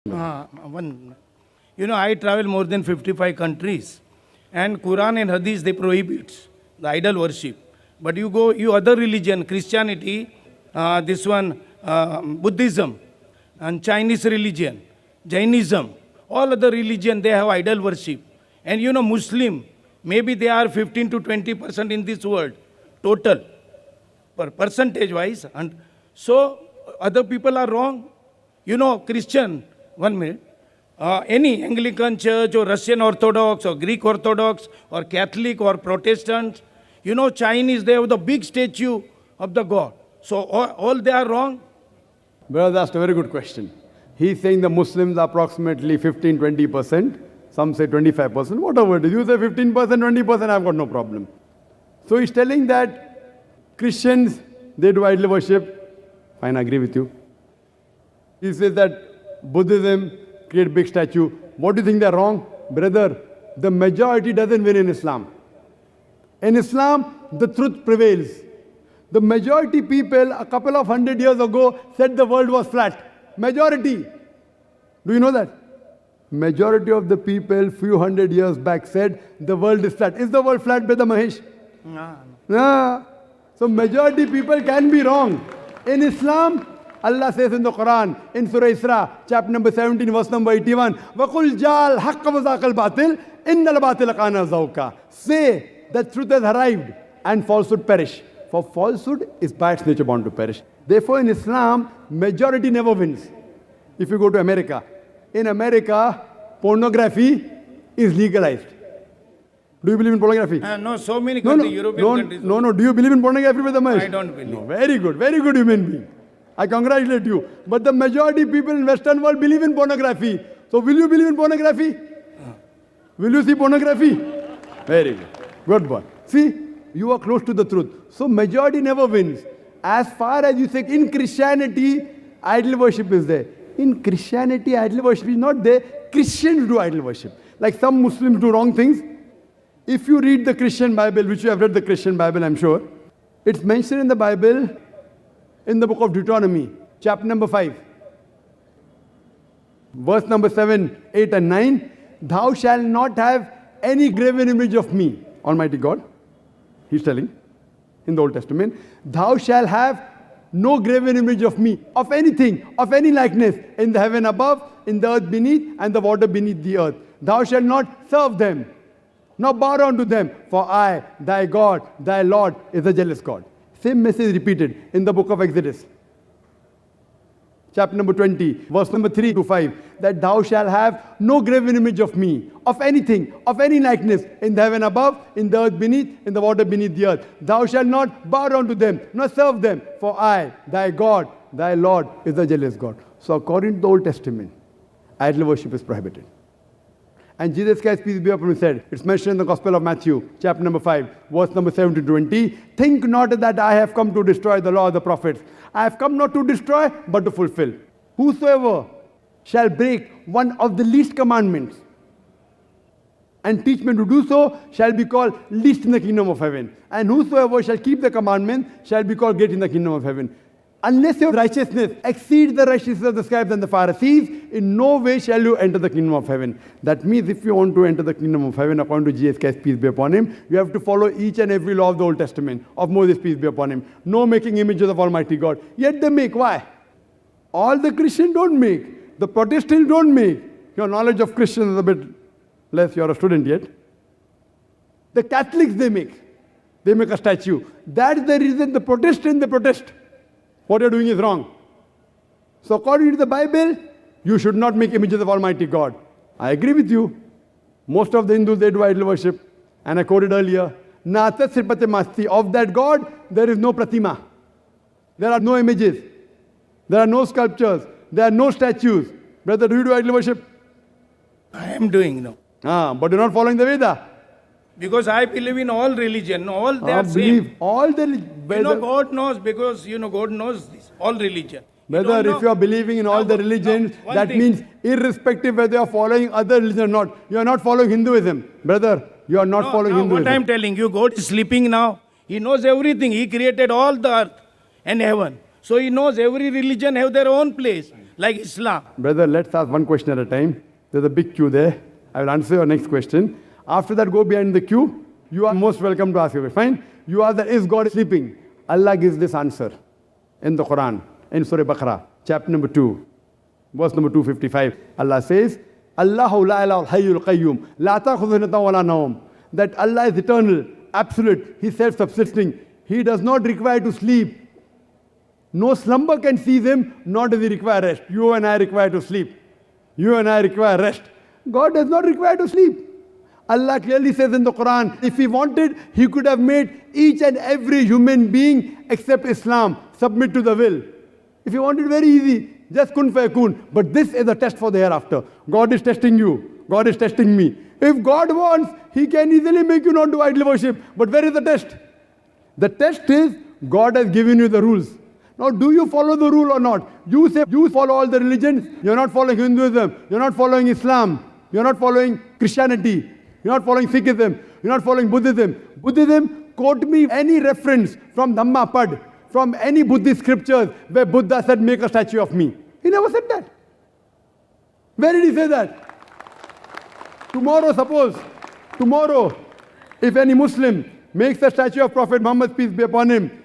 One, I travel more than 55 countries, and Quran and Hadith they prohibit the idol worship. But you other religion, Christianity, this one, Buddhism, and Chinese religion, Jainism, all other religion they have idol worship. And Muslim, maybe they are 15 to 20% in this world, total, percentage wise. And so other people are wrong. Christian, 1 minute. Any Anglican church or Russian Orthodox or Greek Orthodox or Catholic or Protestant, Chinese, they have the big statue of the God. So all they are wrong? Brother asked a very good question. He's saying the Muslims are approximately 15-20%. Some say 25%. Whatever it is. You say 15%, 20%, I've got no problem. So he's telling that Christians, they do idol worship. Fine, I agree with you. He says that Buddhism create big statue. What do you think they're wrong? Brother, the majority doesn't win in Islam. In Islam, the truth prevails. The majority people a couple of 100 years ago said the world was flat. Majority. Do you know that? Majority of the people few 100 years back said the world is flat. Is the world flat, Brother Mahesh? No. So majority people can be wrong. In Islam, Allah says in the Quran, in Surah Isra, chapter number 17, verse number 81, وَقُلْ جَالْ حَقَّ وَزَاقَ الْبَاطِلِ إِنَّ الْبَاطِلَ كَانَ زَوْقًا. Say that truth has arrived and falsehood perish. For falsehood is by its nature bound to perish. Therefore in Islam, majority never wins. If you go to America, in America, pornography is legalized. Do you believe in pornography? No, so many countries, European countries. No. Do you believe in pornography, Brother Mahesh? I don't believe. No, very good human being. I congratulate you. But the majority people in Western world believe in pornography. So will you believe in pornography? Will you see pornography? Very good. Good boy. See, you are close to the truth. So majority never wins. As far as you say, in Christianity, idol worship is there. In Christianity, idol worship is not there. Christians do idol worship. Like some Muslims do wrong things. If you read the Christian Bible, which you have read the Christian Bible, I'm sure, it's mentioned in the Bible, in the book of Deuteronomy, chapter number 5, verse number 7, 8 and 9, thou shalt not have any graven image of me, Almighty God. He's telling in the Old Testament, thou shalt have no graven image of me, of anything, of any likeness, in the heaven above, in the earth beneath, and the water beneath the earth. Thou shalt not serve them, nor bow down to them, for I, thy God, thy Lord, is a jealous God. Same message repeated in the book of Exodus, chapter number 20, verse number 3 to 5, that thou shalt have no graven image of me, of anything, of any likeness, in the heaven above, in the earth beneath, in the water beneath the earth. Thou shalt not bow down to them, nor serve them, for I, thy God, thy Lord, is a jealous God. So according to the Old Testament, idol worship is prohibited. And Jesus Christ, peace be upon him, said, it's mentioned in the Gospel of Matthew, chapter number 5, verse number 7 to 20, think not that I have come to destroy the law of the prophets. I have come not to destroy, but to fulfill. Whosoever shall break one of the least commandments and teach men to do so shall be called least in the kingdom of heaven. And whosoever shall keep the commandment shall be called great in the kingdom of heaven. Unless your righteousness exceeds the righteousness of the scribes and the Pharisees, in no way shall you enter the kingdom of heaven. That means if you want to enter the kingdom of heaven, according to Jesus Christ, peace be upon him, you have to follow each and every law of the Old Testament, of Moses, peace be upon him. No making images of Almighty God. Yet they make. Why? All the Christians don't make. The Protestants don't make. Your knowledge of Christians is a bit less. You're a student yet. The Catholics, they make. They make a statue. That's the reason the Protestants, they protest. What you're doing is wrong. So according to the Bible, you should not make images of Almighty God. I agree with you. Most of the Hindus, they do idol worship. And I quoted earlier, Nata Sripate Masti. Of that God, there is no pratima. There are no images. There are no sculptures. There are no statues. Brother, do you do idol worship? I am doing now. But you're not following the Veda. Because I believe in all religion, all they are same. All the God knows, because God knows this, all religion. Brother, if you are believing in all the religions, that means irrespective whether you are following other religion or not, you are not following Hinduism. Brother, you are not following Hinduism. What I am telling you, God is sleeping now. He knows everything. He created all the earth and heaven. So He knows every religion have their own place. like Islam. Brother, let's ask one question at a time. There's a big queue there. I will answer your next question. After that, go behind the queue. You are most welcome to ask your question. Fine? You ask that, is God sleeping? Allah gives this answer in the Quran, in Surah Baqarah, chapter number 2, verse number 255. Allah says, Allahu la ilaha hayyul qayyum, la ta'khudhuhu sinatun wa la nawm. That Allah is eternal, absolute, He is self-subsisting. He does not require to sleep. No slumber can seize Him, nor does He require rest. You and I require to sleep. You and I require rest. God does not require to sleep. Allah clearly says in the Quran, if He wanted, He could have made each and every human being except Islam submit to the will. If He wanted, very easy, just kun fayakun. But this is a test for the hereafter. God is testing you. God is testing me. If God wants, He can easily make you not do idol worship. But where is the test? The test is, God has given you the rules. Now, do you follow the rule or not? You say you follow all the religions. You're not following Hinduism. You're not following Islam. You're not following Christianity. You're not following Sikhism. You're not following Buddhism. Buddhism, quote me any reference from Dhammapad, from any Buddhist scriptures where Buddha said, make a statue of me. He never said that. Where did he say that? Tomorrow, if any Muslim makes a statue of Prophet Muhammad, peace be upon him,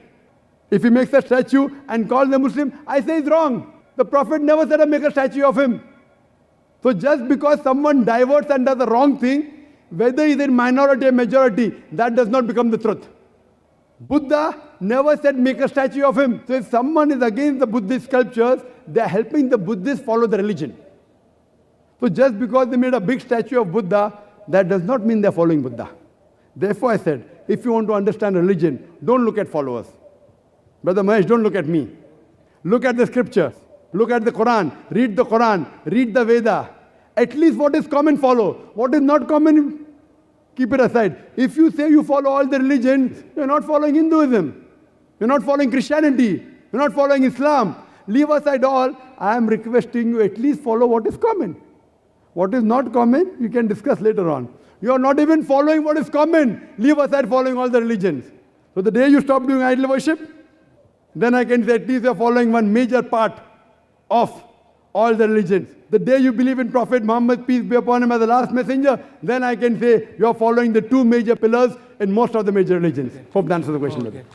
if he makes a statue and calls the Muslim, I say it's wrong. The Prophet never said, make a statue of him. So just because someone diverts and does the wrong thing, whether he's in minority or majority, that does not become the truth. Buddha never said make a statue of him. So if someone is against the Buddhist sculptures, they are helping the Buddhists follow the religion. So just because they made a big statue of Buddha, that does not mean they are following Buddha. Therefore I said, if you want to understand religion, don't look at followers. Brother Mahesh, don't look at me. Look at the scriptures. Look at the Quran. Read the Quran. Read the Veda. At least what is common, follow. What is not common, keep it aside. If you say you follow all the religions, you're not following Hinduism. You're not following Christianity. You're not following Islam. Leave aside all. I am requesting you at least follow what is common. What is not common, you can discuss later on. You are not even following what is common. Leave aside following all the religions. So the day you stop doing idol worship, then I can say at least you are following one major part of all the religions. The day you believe in Prophet Muhammad, peace be upon him, as the last messenger, then I can say you are following the two major pillars in most of the major religions. Hope that answers the question. Okay.